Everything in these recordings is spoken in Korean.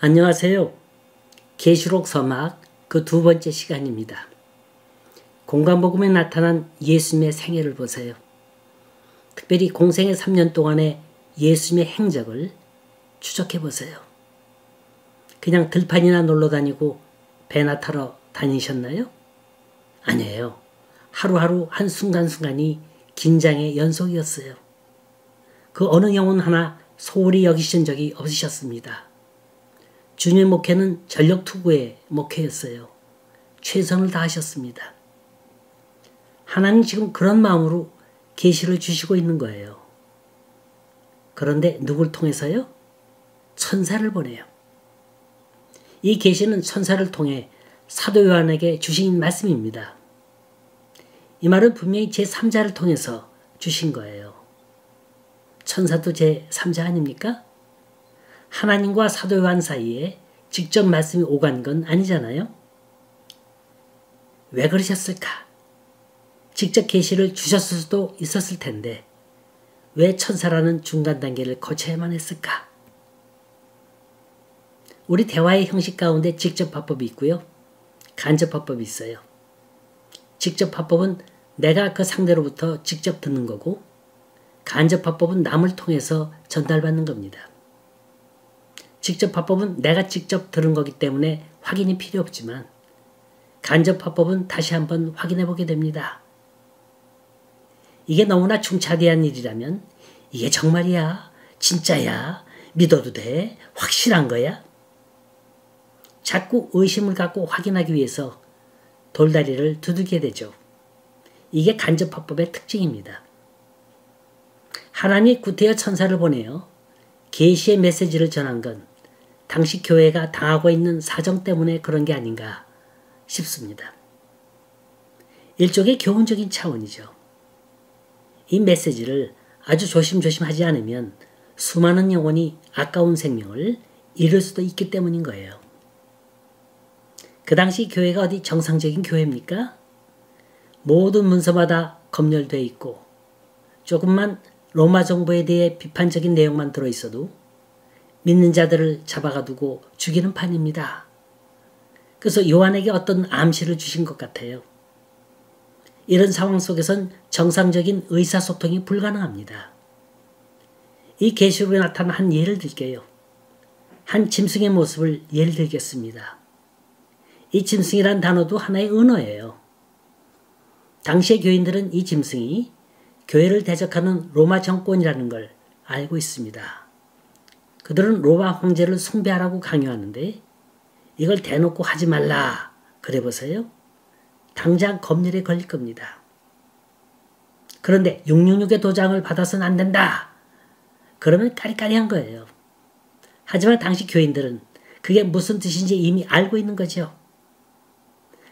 안녕하세요. 계시록 서막 그 두 번째 시간입니다. 공간복음에 나타난 예수님의 생애를 보세요. 특별히 공생의 3년 동안의 예수님의 행적을 추적해 보세요. 그냥 들판이나 놀러 다니고 배나 타러 다니셨나요? 아니에요. 하루하루 한순간순간이 긴장의 연속이었어요. 그 어느 영혼 하나 소홀히 여기신 적이 없으셨습니다. 주님의 목회는 전력투구의 목회였어요. 최선을 다하셨습니다. 하나님 지금 그런 마음으로 계시를 주시고 있는 거예요. 그런데 누굴 통해서요? 천사를 보내요. 이 계시는 천사를 통해 사도 요한에게 주신 말씀입니다. 이 말은 분명히 제3자를 통해서 주신 거예요. 천사도 제3자 아닙니까? 하나님과 사도 요한 사이에 직접 말씀이 오간 건 아니잖아요. 왜 그러셨을까? 직접 계시를 주셨을 수도 있었을 텐데 왜 천사라는 중간 단계를 거쳐야만 했을까? 우리 대화의 형식 가운데 직접 화법이 있고요. 간접 화법이 있어요. 직접 화법은 내가 그 상대로부터 직접 듣는 거고, 간접 화법은 남을 통해서 전달받는 겁니다. 직접 화법은 내가 직접 들은 거기 때문에 확인이 필요 없지만, 간접 화법은 다시 한번 확인해 보게 됩니다. 이게 너무나 중차대한 일이라면 이게 정말이야? 진짜야? 믿어도 돼? 확실한 거야? 자꾸 의심을 갖고 확인하기 위해서 돌다리를 두들게 되죠. 이게 간접 화법의 특징입니다. 하나님이 구태여 천사를 보내어 계시의 메시지를 전한 건 당시 교회가 당하고 있는 사정 때문에 그런 게 아닌가 싶습니다. 일종의 교훈적인 차원이죠. 이 메시지를 아주 조심조심 하지 않으면 수많은 영혼이 아까운 생명을 잃을 수도 있기 때문인 거예요. 그 당시 교회가 어디 정상적인 교회입니까? 모든 문서마다 검열되어 있고 조금만 로마 정부에 대해 비판적인 내용만 들어있어도 믿는 자들을 잡아가두고 죽이는 판입니다. 그래서 요한에게 어떤 암시를 주신 것 같아요. 이런 상황 속에선 정상적인 의사소통이 불가능합니다. 이 계시록에 나타난 한 예를 들게요. 한 짐승의 모습을 예를 들겠습니다. 이 짐승이란 단어도 하나의 언어예요. 당시의 교인들은 이 짐승이 교회를 대적하는 로마 정권이라는 걸 알고 있습니다. 그들은 로마 황제를 숭배하라고 강요하는데 이걸 대놓고 하지 말라 그래 보세요. 당장 검열에 걸릴 겁니다. 그런데 666의 도장을 받아서는 안 된다. 그러면 까리까리한 거예요. 하지만 당시 교인들은 그게 무슨 뜻인지 이미 알고 있는 거죠.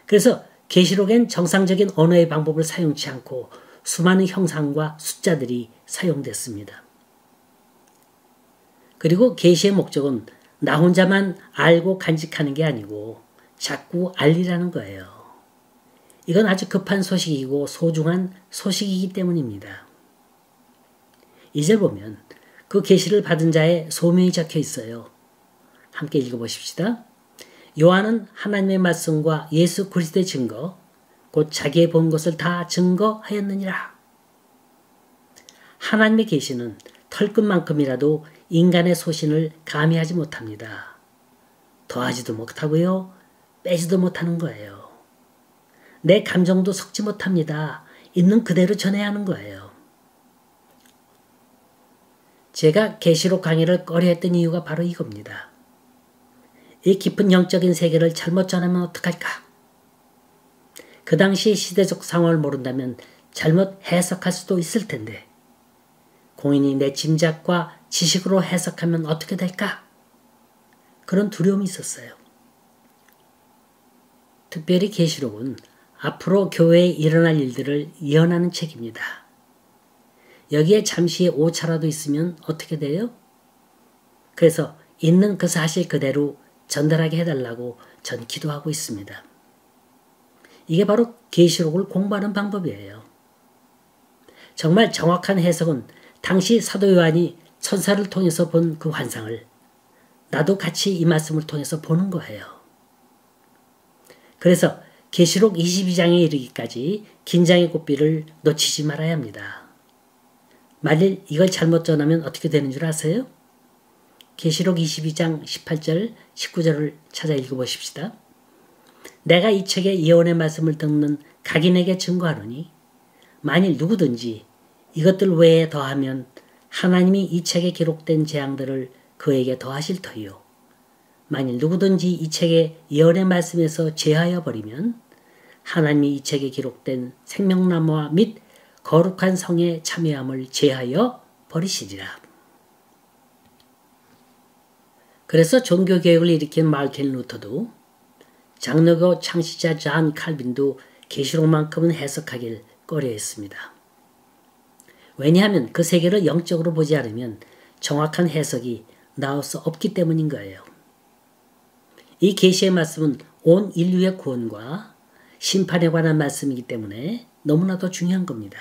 그래서 계시록엔 정상적인 언어의 방법을 사용치 않고 수많은 형상과 숫자들이 사용됐습니다. 그리고 계시의 목적은 나 혼자만 알고 간직하는 게 아니고 자꾸 알리라는 거예요. 이건 아주 급한 소식이고 소중한 소식이기 때문입니다. 2절 보면 그 계시를 받은 자의 소명이 적혀 있어요. 함께 읽어보십시다. 요한은 하나님의 말씀과 예수 그리스도의 증거, 곧 자기의 본 것을 다 증거하였느니라. 하나님의 계시는 털끝만큼이라도 인간의 소신을 가미하지 못합니다. 더하지도 못하고요. 빼지도 못하는 거예요. 내 감정도 섞지 못합니다. 있는 그대로 전해야 하는 거예요. 제가 계시록 강의를 꺼려했던 이유가 바로 이겁니다. 이 깊은 영적인 세계를 잘못 전하면 어떡할까? 그 당시 시대적 상황을 모른다면 잘못 해석할 수도 있을 텐데 공인이 내 짐작과 지식으로 해석하면 어떻게 될까? 그런 두려움이 있었어요. 특별히 계시록은 앞으로 교회에 일어날 일들을 예언하는 책입니다. 여기에 잠시의 오차라도 있으면 어떻게 돼요? 그래서 있는 그 사실 그대로 전달하게 해달라고 전 기도하고 있습니다. 이게 바로 계시록을 공부하는 방법이에요. 정말 정확한 해석은 당시 사도 요한이 천사를 통해서 본 그 환상을 나도 같이 이 말씀을 통해서 보는 거예요. 그래서 계시록 22장에 이르기까지 긴장의 고삐를 놓치지 말아야 합니다. 만일 이걸 잘못 전하면 어떻게 되는 줄 아세요? 계시록 22장 18절, 19절을 찾아 읽어보십시다. 내가 이 책의 예언의 말씀을 듣는 각인에게 증거하노니 만일 누구든지 이것들 외에 더하면 하나님이 이 책에 기록된 재앙들을 그에게 더하실 터이요. 만일 누구든지 이 책의 예언의 말씀에서 제하여 버리면 하나님이 이 책에 기록된 생명나무와 및 거룩한 성의 참여함을 제하여 버리시리라. 그래서 종교개혁을 일으킨 마르틴 루터도 장로교 창시자 존 칼빈도 계시록만큼은 해석하길 꺼려했습니다. 왜냐하면 그 세계를 영적으로 보지 않으면 정확한 해석이 나올 수 없기 때문인 거예요. 이 계시의 말씀은 온 인류의 구원과 심판에 관한 말씀이기 때문에 너무나도 중요한 겁니다.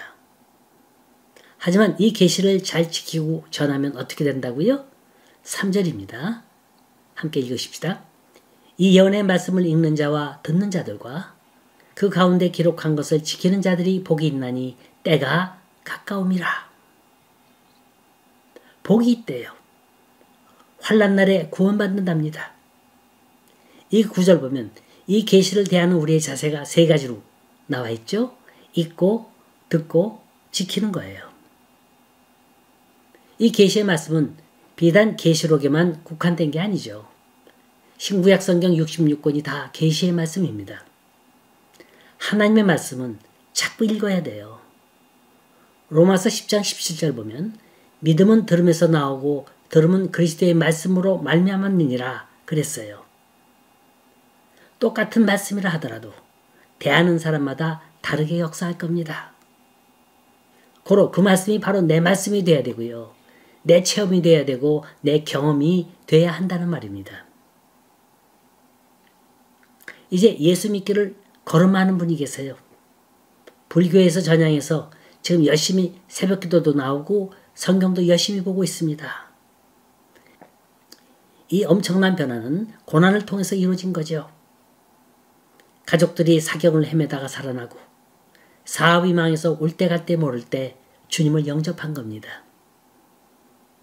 하지만 이 계시를 잘 지키고 전하면 어떻게 된다고요? 3절입니다. 함께 읽으십시다. 이 예언의 말씀을 읽는 자와 듣는 자들과 그 가운데 기록한 것을 지키는 자들이 복이 있나니 때가 가까움이라. 복이 있대요. 환난 날에 구원받는답니다. 이 구절 보면 이 계시를 대하는 우리의 자세가 세 가지로 나와 있죠. 읽고 듣고 지키는 거예요. 이 계시의 말씀은 비단 계시록에만 국한된 게 아니죠. 신구약 성경 66권이 다 계시의 말씀입니다. 하나님의 말씀은 자꾸 읽어야 돼요. 로마서 10장 17절 보면 믿음은 들음에서 나오고 들음은 그리스도의 말씀으로 말미암았느니라 그랬어요. 똑같은 말씀이라 하더라도 대하는 사람마다 다르게 역사할 겁니다. 고로 그 말씀이 바로 내 말씀이 돼야 되고요. 내 체험이 돼야 되고 내 경험이 돼야 한다는 말입니다. 이제 예수 믿기를 걸음하는 분이 계세요. 불교에서 전향해서 지금 열심히 새벽기도도 나오고 성경도 열심히 보고 있습니다. 이 엄청난 변화는 고난을 통해서 이루어진 거죠. 가족들이 사경을 헤매다가 살아나고 사업이 망해서 올 때 갈 때 모를 때 주님을 영접한 겁니다.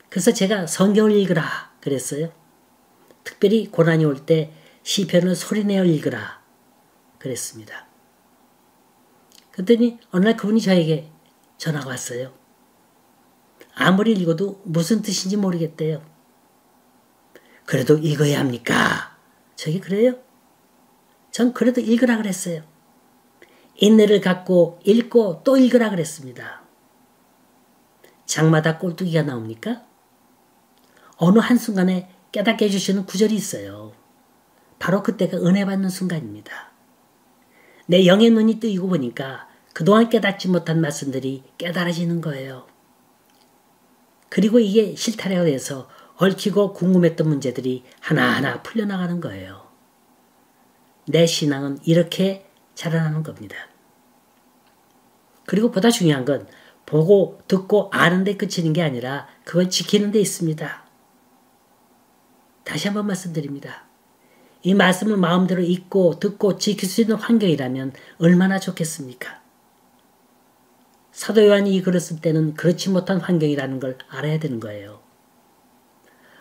그래서 제가 성경을 읽으라 그랬어요. 특별히 고난이 올 때 시편을 소리내어 읽으라 그랬습니다. 그랬더니 어느 날 그분이 저에게 전화가 왔어요. 아무리 읽어도 무슨 뜻인지 모르겠대요. 그래도 읽어야 합니까? 저게 그래요? 전 그래도 읽으라 그랬어요. 인내를 갖고 읽고 또 읽으라 그랬습니다. 장마다 꼴뚜기가 나옵니까? 어느 한순간에 깨닫게 해주시는 구절이 있어요. 바로 그때가 은혜 받는 순간입니다. 내 영의 눈이 뜨이고 보니까 그동안 깨닫지 못한 말씀들이 깨달아지는 거예요. 그리고 이게 실타래가 돼서 얽히고 궁금했던 문제들이 하나하나 풀려나가는 거예요. 내 신앙은 이렇게 자라나는 겁니다. 그리고 보다 중요한 건 보고 듣고 아는 데 그치는 게 아니라 그걸 지키는 데 있습니다. 다시 한번 말씀드립니다. 이 말씀을 마음대로 읽고 듣고 지킬 수 있는 환경이라면 얼마나 좋겠습니까? 사도 요한이 이 글을 쓸 때는 그렇지 못한 환경이라는 걸 알아야 되는 거예요.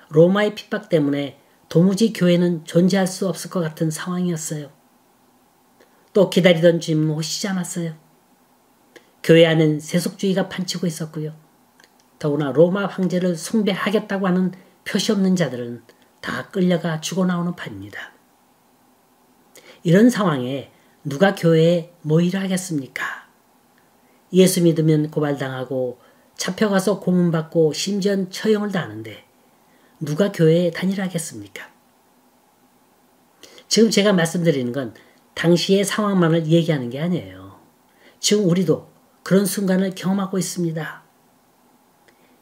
로마의 핍박 때문에 도무지 교회는 존재할 수 없을 것 같은 상황이었어요. 또 기다리던 주님은 오시지 않았어요. 교회 안엔 세속주의가 판치고 있었고요. 더구나 로마 황제를 숭배하겠다고 하는 표시 없는 자들은 다 끌려가 죽어나오는 판입니다. 이런 상황에 누가 교회에 모이라 하겠습니까? 예수 믿으면 고발당하고 잡혀가서 고문받고 심지어 처형을 당하는데 누가 교회에 다니라 하겠습니까? 지금 제가 말씀드리는 건 당시의 상황만을 얘기하는 게 아니에요. 지금 우리도 그런 순간을 경험하고 있습니다.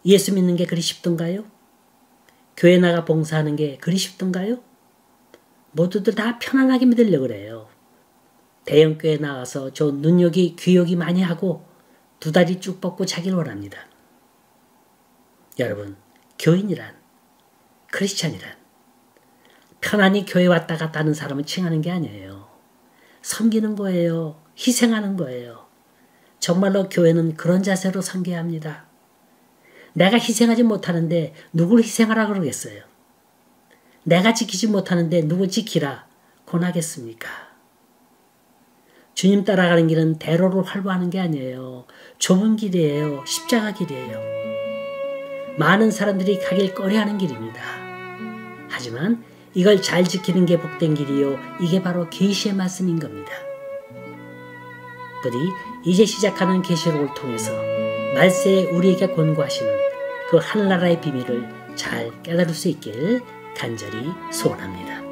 예수 믿는 게 그리 쉽던가요? 교회 나가 봉사하는 게 그리 쉽던가요? 모두들 다 편안하게 믿으려고 그래요. 대형교회 나가서 저 눈요기 귀요기 많이 하고 두 다리 쭉 뻗고 자기를 원합니다. 여러분, 교인이란, 크리스찬이란 편안히 교회 왔다 갔다 하는 사람을 칭하는 게 아니에요. 섬기는 거예요. 희생하는 거예요. 정말로 교회는 그런 자세로 섬겨야 합니다. 내가 희생하지 못하는데 누굴 희생하라 그러겠어요. 내가 지키지 못하는데 누굴 지키라 권하겠습니까? 주님 따라가는 길은 대로를 활보하는 게 아니에요. 좁은 길이에요. 십자가 길이에요. 많은 사람들이 가길 꺼려하는 길입니다. 하지만 이걸 잘 지키는 게 복된 길이요. 이게 바로 계시의 말씀인 겁니다. 부디 이제 시작하는 계시록을 통해서 말세에 우리에게 권고하시는 그 하늘나라의 비밀을 잘 깨달을 수 있길 간절히 소원합니다.